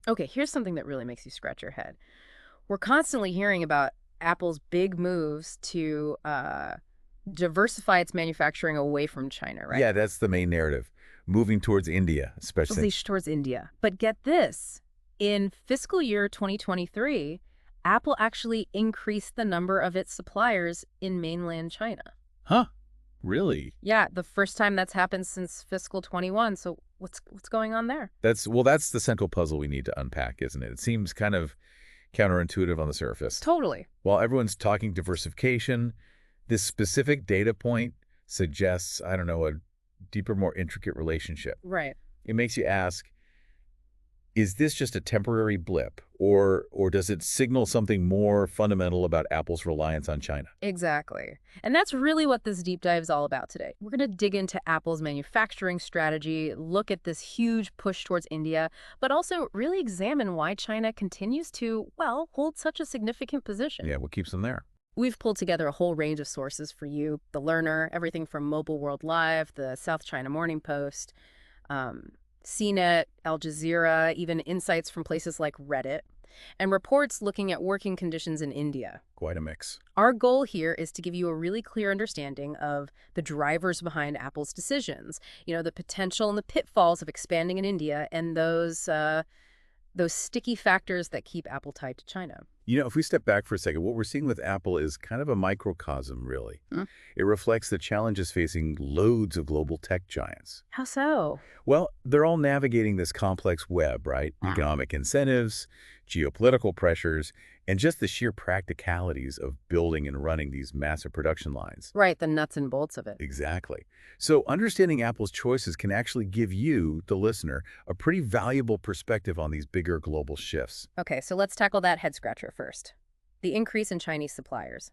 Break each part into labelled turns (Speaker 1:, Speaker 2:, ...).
Speaker 1: Okay, here's something that really makes you scratch your head. We're constantly hearing about Apple's big moves to diversify its manufacturing away from China, right?
Speaker 2: Yeah, that's the main narrative. Moving towards India,
Speaker 1: At
Speaker 2: especially.
Speaker 1: least towards India. But get this, in fiscal year 2023, Apple actually increased the number of its suppliers in mainland China.
Speaker 2: Huh? Really?
Speaker 1: Yeah, the first time that's happened since fiscal 21. So what's going on there?
Speaker 2: That's the central puzzle we need to unpack, isn't it? It seems kind of counterintuitive on the surface.
Speaker 1: Totally.
Speaker 2: While everyone's talking diversification, this specific data point suggests, I don't know, a deeper, more intricate relationship.
Speaker 1: Right.
Speaker 2: It makes you ask, is this just a temporary blip, or does it signal something more fundamental about Apple's reliance on China?
Speaker 1: Exactly. And that's really what this deep dive is all about today. We're going to dig into Apple's manufacturing strategy, look at this huge push towards India, but also really examine why China continues to, well, hold such a significant position.
Speaker 2: Yeah, what keeps them there?
Speaker 1: We've pulled together a whole range of sources for you, The Learner, everything from Mobile World Live, the South China Morning Post, um, CNET, Al Jazeera, even insights from places like Reddit, and reports looking at working conditions in India.
Speaker 2: Quite a mix.
Speaker 1: Our goal here is to give you a really clear understanding of the drivers behind Apple's decisions, the potential and the pitfalls of expanding in India, and those sticky factors that keep Apple tied to China.
Speaker 2: If we step back for a second, what we're seeing with Apple is kind of a microcosm, really.
Speaker 1: Hmm?
Speaker 2: It reflects the challenges facing loads of global tech giants.
Speaker 1: How so?
Speaker 2: Well, they're all navigating this complex web, right? Economic incentives, geopolitical pressures, and just the sheer practicalities of building and running these massive production lines.
Speaker 1: Right, the nuts and bolts of it.
Speaker 2: Exactly. So understanding Apple's choices can actually give you, the listener, a pretty valuable perspective on these bigger global shifts.
Speaker 1: Okay, so let's tackle that head scratcher first. The increase in Chinese suppliers.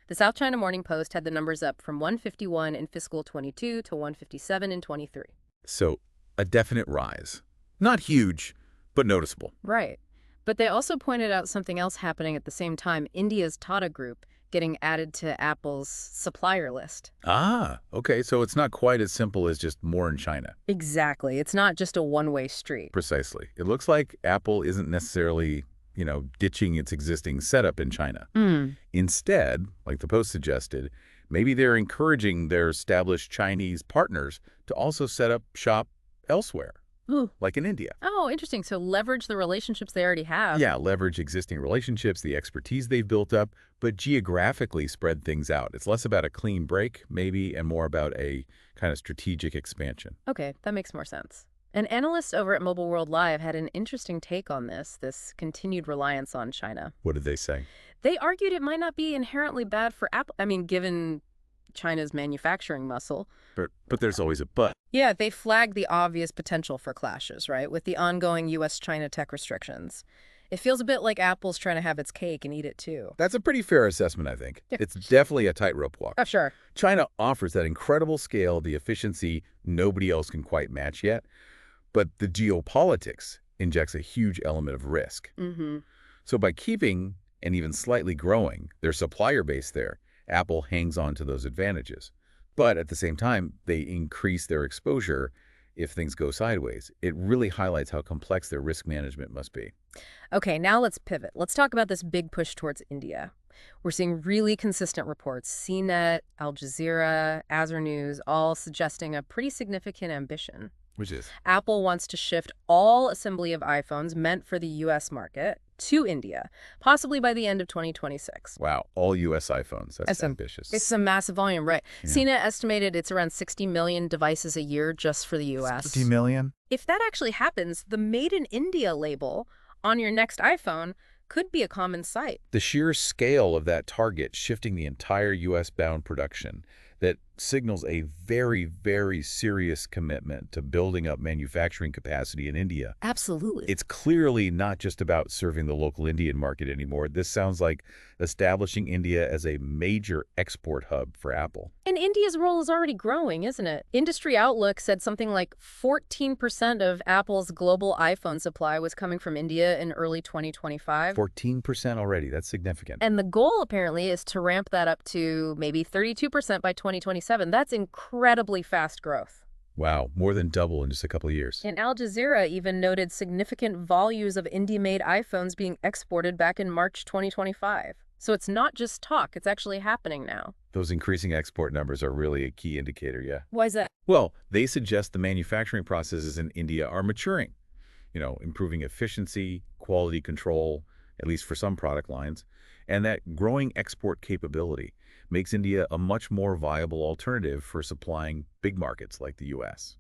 Speaker 1: The South China Morning Post had the numbers up from 151 in fiscal 22 to 157 in 23.
Speaker 2: So a definite rise. Not huge, but noticeable.
Speaker 1: Right. But they also pointed out something else happening at the same time, India's Tata Group getting added to Apple's supplier list.
Speaker 2: Ah, okay. So it's not quite as simple as just more in China.
Speaker 1: Exactly. It's not just a one-way street.
Speaker 2: Precisely. It looks like Apple isn't necessarily, ditching its existing setup in China. Instead, like the Post suggested, maybe they're encouraging their established Chinese partners to also set up shop elsewhere,
Speaker 1: Ooh.
Speaker 2: like in India.
Speaker 1: Oh, interesting. So leverage the relationships they already have.
Speaker 2: Yeah, leverage existing relationships, the expertise they've built up, but geographically spread things out. It's less about a clean break, maybe, and more about a kind of strategic expansion.
Speaker 1: Okay, that makes more sense. An analyst over at Mobile World Live had an interesting take on this continued reliance on China.
Speaker 2: What did they say?
Speaker 1: They argued it might not be inherently bad for Apple. I mean, given China's manufacturing muscle.
Speaker 2: But there's always a but.
Speaker 1: Yeah, they flagged the obvious potential for clashes, right, with the ongoing U.S.-China tech restrictions. It feels a bit like Apple's trying to have its cake and eat it too.
Speaker 2: That's a pretty fair assessment, I think.
Speaker 1: Yeah.
Speaker 2: It's definitely a tightrope walk.
Speaker 1: Oh, sure.
Speaker 2: China offers that incredible scale, the efficiency nobody else can quite match yet. But the geopolitics injects a huge element of risk. So by keeping and even slightly growing their supplier base there, Apple hangs on to those advantages. But at the same time, they increase their exposure if things go sideways. It really highlights how complex their risk management must be.
Speaker 1: Okay, now let's pivot. Let's talk about this big push towards India. We're seeing really consistent reports, CNET, Al Jazeera, Azar News, all suggesting a pretty significant ambition.
Speaker 2: Which is?
Speaker 1: Apple wants to shift all assembly of iPhones meant for the U.S. market to India, possibly by the end of 2026.
Speaker 2: Wow, all U.S. iPhones. That's
Speaker 1: It's
Speaker 2: ambitious.
Speaker 1: It's a massive volume, right?
Speaker 2: Yeah.
Speaker 1: CNET estimated it's around 60 million devices a year just for the U.S.
Speaker 2: 50 million?
Speaker 1: If that actually happens, the Made in India label on your next iPhone could be a common sight.
Speaker 2: The sheer scale of that target shifting the entire U.S.-bound production that signals a very, very serious commitment to building up manufacturing capacity in India.
Speaker 1: Absolutely.
Speaker 2: It's clearly not just about serving the local Indian market anymore. This sounds like establishing India as a major export hub for Apple.
Speaker 1: And India's role is already growing, isn't it? Industry Outlook said something like 14% of Apple's global iPhone supply was coming from India in early 2025.
Speaker 2: 14% already. That's significant.
Speaker 1: And the goal, apparently, is to ramp that up to maybe 32% by 2027. That's incredibly fast growth.
Speaker 2: Wow, more than double in just a couple of years.
Speaker 1: And Al Jazeera even noted significant volumes of India-made iPhones being exported back in March 2025. So it's not just talk, it's actually happening now.
Speaker 2: Those increasing export numbers are really a key indicator, yeah.
Speaker 1: Why is that?
Speaker 2: Well, they suggest the manufacturing processes in India are maturing, improving efficiency, quality control, at least for some product lines, and that growing export capability makes India a much more viable alternative for supplying big markets like the U.S.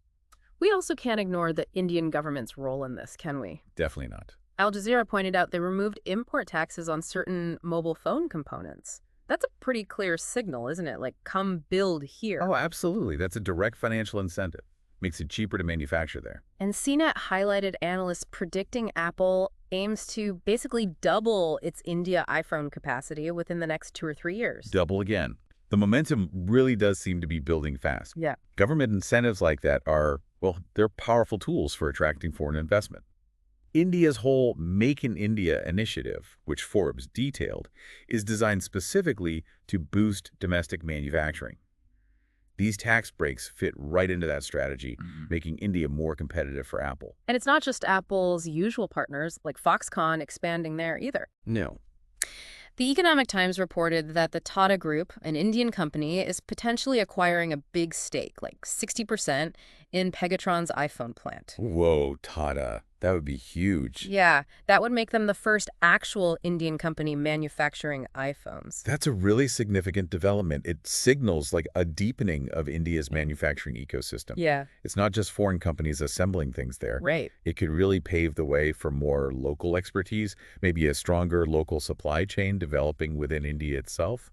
Speaker 1: We also can't ignore the Indian government's role in this, can we?
Speaker 2: Definitely not.
Speaker 1: Al Jazeera pointed out they removed import taxes on certain mobile phone components. That's a pretty clear signal, isn't it? Like, come build here.
Speaker 2: Oh, absolutely. That's a direct financial incentive. Makes it cheaper to manufacture there.
Speaker 1: And CNET highlighted analysts predicting Apple aims to basically double its India iPhone capacity within the next 2 or 3 years.
Speaker 2: Double again. The momentum really does seem to be building fast.
Speaker 1: Yeah.
Speaker 2: Government incentives like that are, well, they're powerful tools for attracting foreign investment. India's whole Make in India initiative, which Forbes detailed, is designed specifically to boost domestic manufacturing. These tax breaks fit right into that strategy, making India more competitive for Apple.
Speaker 1: And it's not just Apple's usual partners, like Foxconn, expanding there either.
Speaker 2: No.
Speaker 1: The Economic Times reported that the Tata Group, an Indian company, is potentially acquiring a big stake, like 60%, in Pegatron's iPhone plant.
Speaker 2: Whoa, Tata. That would be huge.
Speaker 1: Yeah, that would make them the first actual Indian company manufacturing iPhones.
Speaker 2: That's a really significant development. It signals like a deepening of India's manufacturing ecosystem.
Speaker 1: Yeah.
Speaker 2: It's not just foreign companies assembling things there.
Speaker 1: Right.
Speaker 2: It could really pave the way for more local expertise, maybe a stronger local supply chain developing within India itself.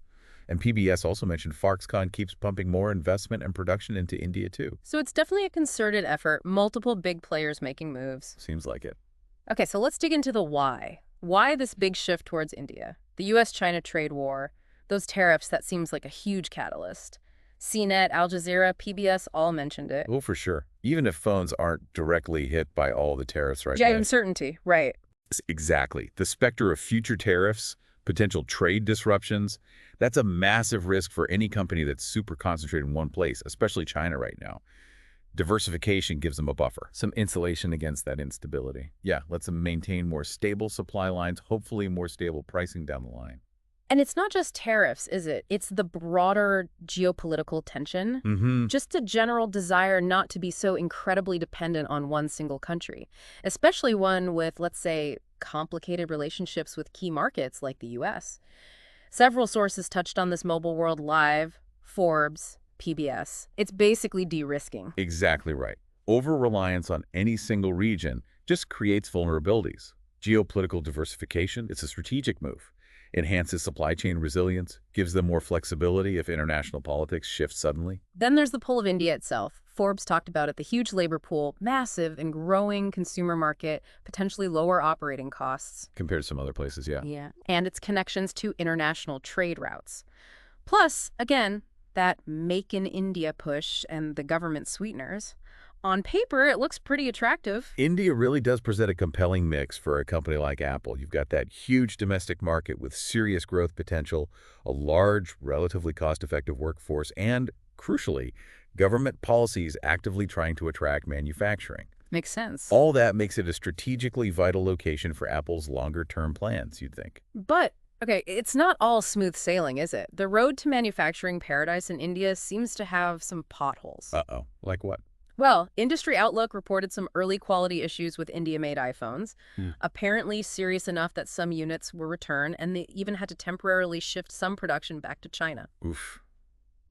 Speaker 2: And PBS also mentioned Foxconn keeps pumping more investment and production into India too.
Speaker 1: So it's definitely a concerted effort, multiple big players making moves.
Speaker 2: Seems like it.
Speaker 1: Okay, so let's dig into the why. Why this big shift towards India? The US-China trade war, those tariffs, that seems like a huge catalyst. CNET, Al Jazeera, PBS all mentioned it.
Speaker 2: Oh, for sure. Even if phones aren't directly hit by all the tariffs right
Speaker 1: Yeah,
Speaker 2: now.
Speaker 1: uncertainty, right.
Speaker 2: Exactly. The specter of future tariffs, potential trade disruptions, that's a massive risk for any company that's super concentrated in one place, especially China right now. Diversification gives them a buffer, some insulation against that instability. Yeah, lets them maintain more stable supply lines, hopefully more stable pricing down the line.
Speaker 1: And it's not just tariffs, is it? It's the broader geopolitical tension. Just a general desire not to be so incredibly dependent on one single country, especially one with, let's say, complicated relationships with key markets like the US. Several sources touched on this Mobile World Live, Forbes, PBS. It's basically de-risking.
Speaker 2: Exactly right. Over-reliance on any single region just creates vulnerabilities. Geopolitical diversification, it's a strategic move. Enhances supply chain resilience, gives them more flexibility if international politics shift suddenly.
Speaker 1: Then there's the pull of India itself. Forbes talked about it, the huge labor pool, massive and growing consumer market, potentially lower operating costs.
Speaker 2: Compared to some other places, yeah.
Speaker 1: Yeah. And its connections to international trade routes. Plus, again, that Make in India push and the government sweeteners. On paper, it looks pretty attractive.
Speaker 2: India really does present a compelling mix for a company like Apple. You've got that huge domestic market with serious growth potential, a large, relatively cost-effective workforce, and, crucially, government policies actively trying to attract manufacturing.
Speaker 1: Makes sense.
Speaker 2: All that makes it a strategically vital location for Apple's longer-term plans, you'd think.
Speaker 1: But, okay, it's not all smooth sailing, is it? The road to manufacturing paradise in India seems to have some potholes.
Speaker 2: Uh-oh. Like what?
Speaker 1: Well, Industry Outlook reported some early quality issues with India-made iPhones, apparently serious enough that some units were returned, and they even had to temporarily shift some production back to China.
Speaker 2: Oof.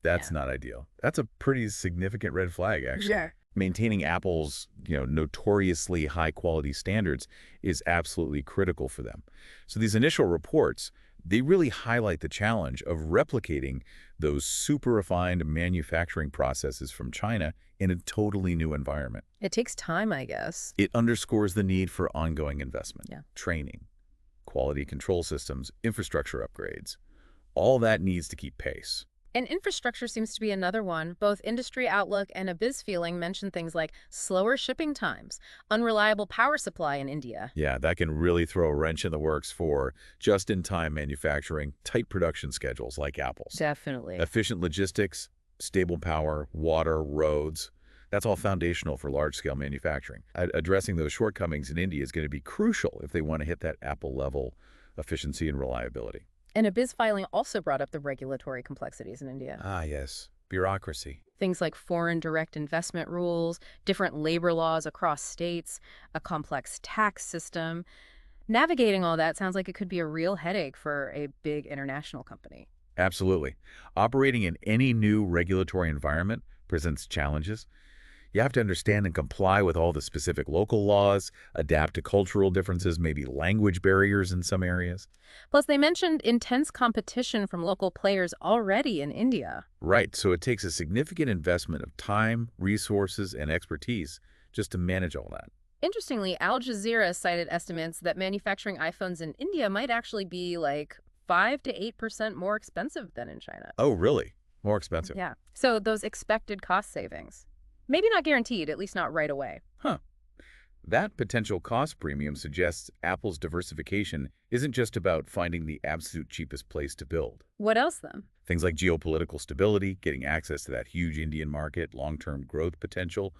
Speaker 2: That's not ideal. That's a pretty significant red flag, actually.
Speaker 1: Yeah.
Speaker 2: Maintaining Apple's, notoriously high-quality standards is absolutely critical for them. So these initial reports, they really highlight the challenge of replicating those super refined manufacturing processes from China in a totally new environment.
Speaker 1: It takes time, I guess.
Speaker 2: It underscores the need for ongoing investment,
Speaker 1: Yeah.
Speaker 2: training, quality control systems, infrastructure upgrades. All that needs to keep pace.
Speaker 1: And infrastructure seems to be another one. Both Industry Outlook and BizFeeling mention things like slower shipping times, unreliable power supply in India.
Speaker 2: Yeah, that can really throw a wrench in the works for just-in-time manufacturing, tight production schedules like Apple's.
Speaker 1: Definitely.
Speaker 2: Efficient logistics, stable power, water, roads. That's all foundational for large-scale manufacturing. Addressing those shortcomings in India is going to be crucial if they want to hit that Apple-level efficiency and reliability.
Speaker 1: And a biz filing also brought up the regulatory complexities in India.
Speaker 2: Ah, yes. Bureaucracy.
Speaker 1: Things like foreign direct investment rules, different labor laws across states, a complex tax system. Navigating all that sounds like it could be a real headache for a big international company.
Speaker 2: Absolutely. Operating in any new regulatory environment presents challenges. You have to understand and comply with all the specific local laws, adapt to cultural differences, maybe language barriers in some areas.
Speaker 1: Plus, they mentioned intense competition from local players already in India.
Speaker 2: Right, so it takes a significant investment of time, resources, and expertise just to manage all that.
Speaker 1: Interestingly, Al Jazeera cited estimates that manufacturing iPhones in India might actually be like 5 to 8% more expensive than in China.
Speaker 2: Oh, really? More expensive?
Speaker 1: Yeah. So those expected cost savings. Maybe not guaranteed, at least not right away.
Speaker 2: Huh. That potential cost premium suggests Apple's diversification isn't just about finding the absolute cheapest place to build.
Speaker 1: What else then?
Speaker 2: Things like geopolitical stability, getting access to that huge Indian market, long-term growth potential,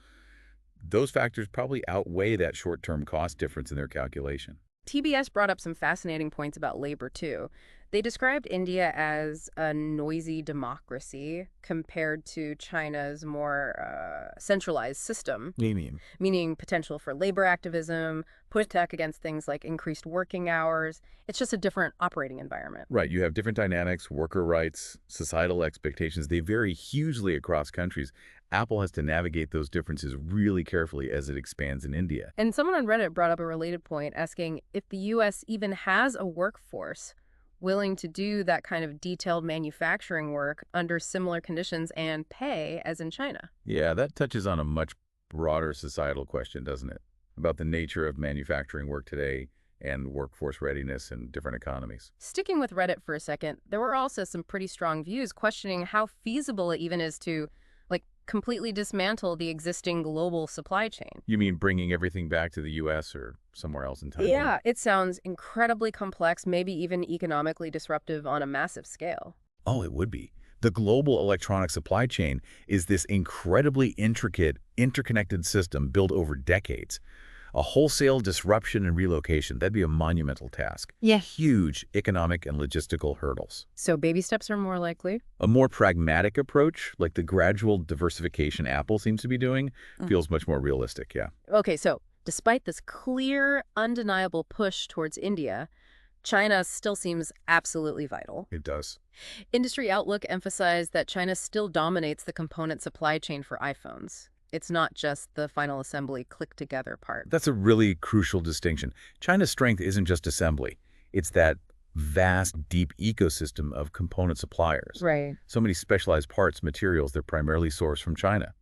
Speaker 2: those factors probably outweigh that short-term cost difference in their calculation.
Speaker 1: TBS brought up some fascinating points about labor, too. They described India as a noisy democracy compared to China's more centralized system,
Speaker 2: What do you mean?
Speaker 1: meaning potential for labor activism, pushback against things like increased working hours. It's just a different operating environment.
Speaker 2: Right, you have different dynamics, worker rights, societal expectations. They vary hugely across countries. Apple has to navigate those differences really carefully as it expands in India.
Speaker 1: And someone on Reddit brought up a related point, asking if the U.S. even has a workforce willing to do that kind of detailed manufacturing work under similar conditions and pay as in China.
Speaker 2: Yeah, that touches on a much broader societal question, doesn't it? About the nature of manufacturing work today and workforce readiness in different economies.
Speaker 1: Sticking with Reddit for a second, there were also some pretty strong views questioning how feasible it even is to, like, completely dismantle the existing global supply chain.
Speaker 2: You mean bringing everything back to the U.S. or somewhere else in time?
Speaker 1: Yeah, it sounds incredibly complex, maybe even economically disruptive on a massive scale.
Speaker 2: Oh, it would be. The global electronic supply chain is this incredibly intricate, interconnected system built over decades. A wholesale disruption and relocation, that'd be a monumental task.
Speaker 1: Yeah.
Speaker 2: Huge economic and logistical hurdles.
Speaker 1: So baby steps are more likely?
Speaker 2: A more pragmatic approach, like the gradual diversification Apple seems to be doing, feels much more realistic, yeah.
Speaker 1: Okay, so despite this clear, undeniable push towards India, China still seems absolutely vital.
Speaker 2: It does.
Speaker 1: Industry Outlook emphasized that China still dominates the component supply chain for iPhones. It's not just the final assembly click-together part.
Speaker 2: That's a really crucial distinction. China's strength isn't just assembly. It's that vast, deep ecosystem of component suppliers.
Speaker 1: Right.
Speaker 2: So many specialized parts, materials, they're primarily sourced from China.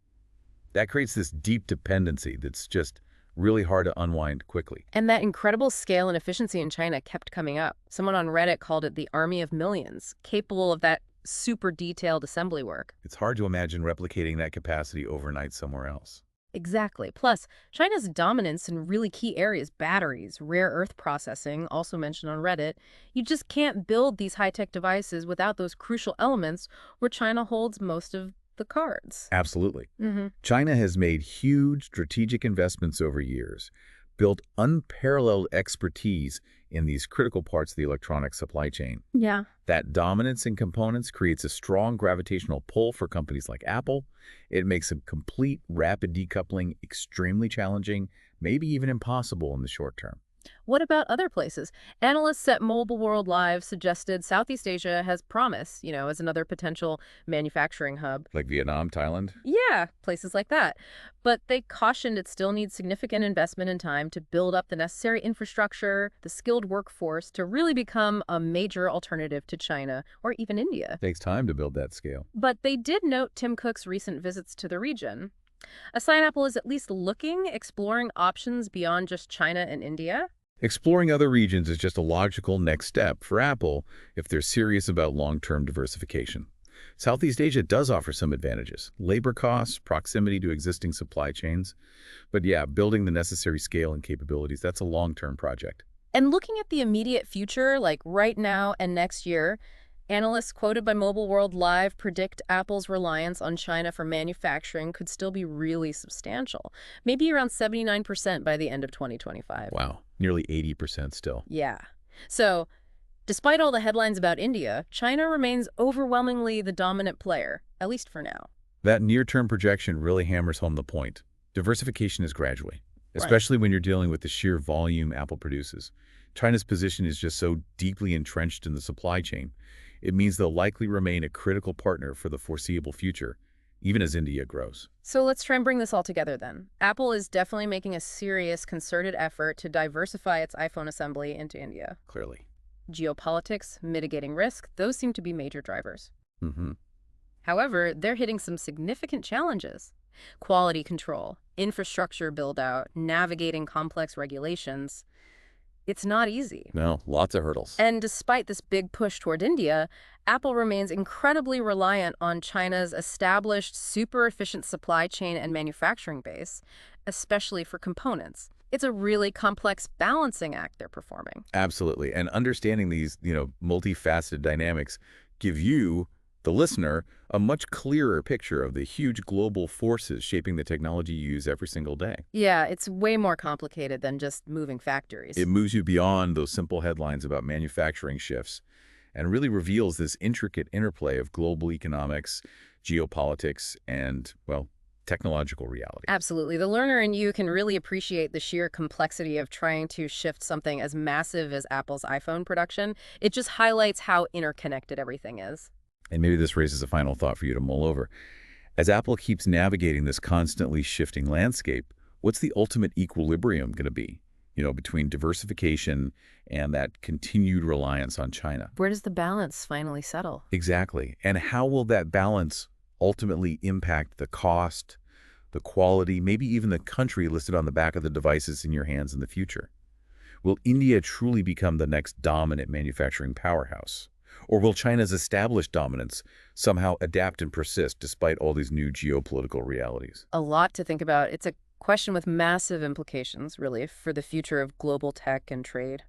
Speaker 2: That creates this deep dependency that's just really hard to unwind quickly.
Speaker 1: And that incredible scale and efficiency in China kept coming up. Someone on Reddit called it the army of millions, capable of that super detailed assembly work.
Speaker 2: It's hard to imagine replicating that capacity overnight somewhere else.
Speaker 1: Exactly. Plus, China's dominance in really key areas, batteries, rare earth processing, also mentioned on Reddit, you just can't build these high-tech devices without those crucial elements where China holds most of the cards.
Speaker 2: Absolutely.
Speaker 1: Mm-hmm.
Speaker 2: China has made huge strategic investments over years, built unparalleled expertise in these critical parts of the electronic supply chain.
Speaker 1: Yeah.
Speaker 2: That dominance in components creates a strong gravitational pull for companies like Apple. It makes a complete rapid decoupling extremely challenging, maybe even impossible in the short term.
Speaker 1: What about other places? Analysts at Mobile World Live suggested Southeast Asia has promise, as another potential manufacturing hub.
Speaker 2: Like Vietnam, Thailand?
Speaker 1: Yeah, places like that. But they cautioned it still needs significant investment and time to build up the necessary infrastructure, the skilled workforce to really become a major alternative to China or even India.
Speaker 2: Takes time to build that scale.
Speaker 1: But they did note Tim Cook's recent visits to the region. A sign Apple is at least exploring options beyond just China and India.
Speaker 2: Exploring other regions is just a logical next step for Apple if they're serious about long-term diversification. Southeast Asia does offer some advantages: labor costs, proximity to existing supply chains. But yeah, building the necessary scale and capabilities, that's a long-term project.
Speaker 1: And looking at the immediate future, like right now and next year, Analysts quoted by Mobile World Live predict Apple's reliance on China for manufacturing could still be really substantial, maybe around 79% by the end of 2025.
Speaker 2: Wow, nearly 80% still.
Speaker 1: Yeah. So, despite all the headlines about India, China remains overwhelmingly the dominant player, at least for now.
Speaker 2: That near-term projection really hammers home the point. Diversification is gradually,
Speaker 1: Right.
Speaker 2: especially when you're dealing with the sheer volume Apple produces. China's position is just so deeply entrenched in the supply chain. It means they'll likely remain a critical partner for the foreseeable future, even as India grows,
Speaker 1: So let's try and bring this all together then. Apple is definitely making a serious, concerted effort to diversify its iPhone assembly into India.
Speaker 2: clearly.
Speaker 1: Geopolitics, mitigating risk, those seem to be major drivers.
Speaker 2: Hmm.
Speaker 1: However, they're hitting some significant challenges. Quality control, infrastructure build-out, navigating complex regulations. It's not easy.
Speaker 2: No, lots of hurdles.
Speaker 1: And despite this big push toward India, Apple remains incredibly reliant on China's established, super efficient supply chain and manufacturing base, especially for components. It's a really complex balancing act they're performing.
Speaker 2: Absolutely. And understanding these, multifaceted dynamics give you, the listener, a much clearer picture of the huge global forces shaping the technology you use every single day.
Speaker 1: Yeah, it's way more complicated than just moving
Speaker 2: It
Speaker 1: factories.
Speaker 2: moves you beyond those simple headlines about manufacturing shifts and really reveals this intricate interplay of global economics, geopolitics, and, well, technological reality.
Speaker 1: Absolutely. The learner in you can really appreciate the sheer complexity of trying to shift something as massive as Apple's iPhone production. It just highlights how interconnected everything is.
Speaker 2: And maybe this raises a final thought for you to mull over. As Apple keeps navigating this constantly shifting landscape, what's the ultimate equilibrium going to be, between diversification and that continued reliance on China?
Speaker 1: Where does the balance finally settle?
Speaker 2: Exactly. And how will that balance ultimately impact the cost, the quality, maybe even the country listed on the back of the devices in your hands in the future? Will India truly become the next dominant manufacturing powerhouse? Or will China's established dominance somehow adapt and persist despite all these new geopolitical realities?
Speaker 1: A lot to think about. It's a question with massive implications, really, for the future of global tech and trade.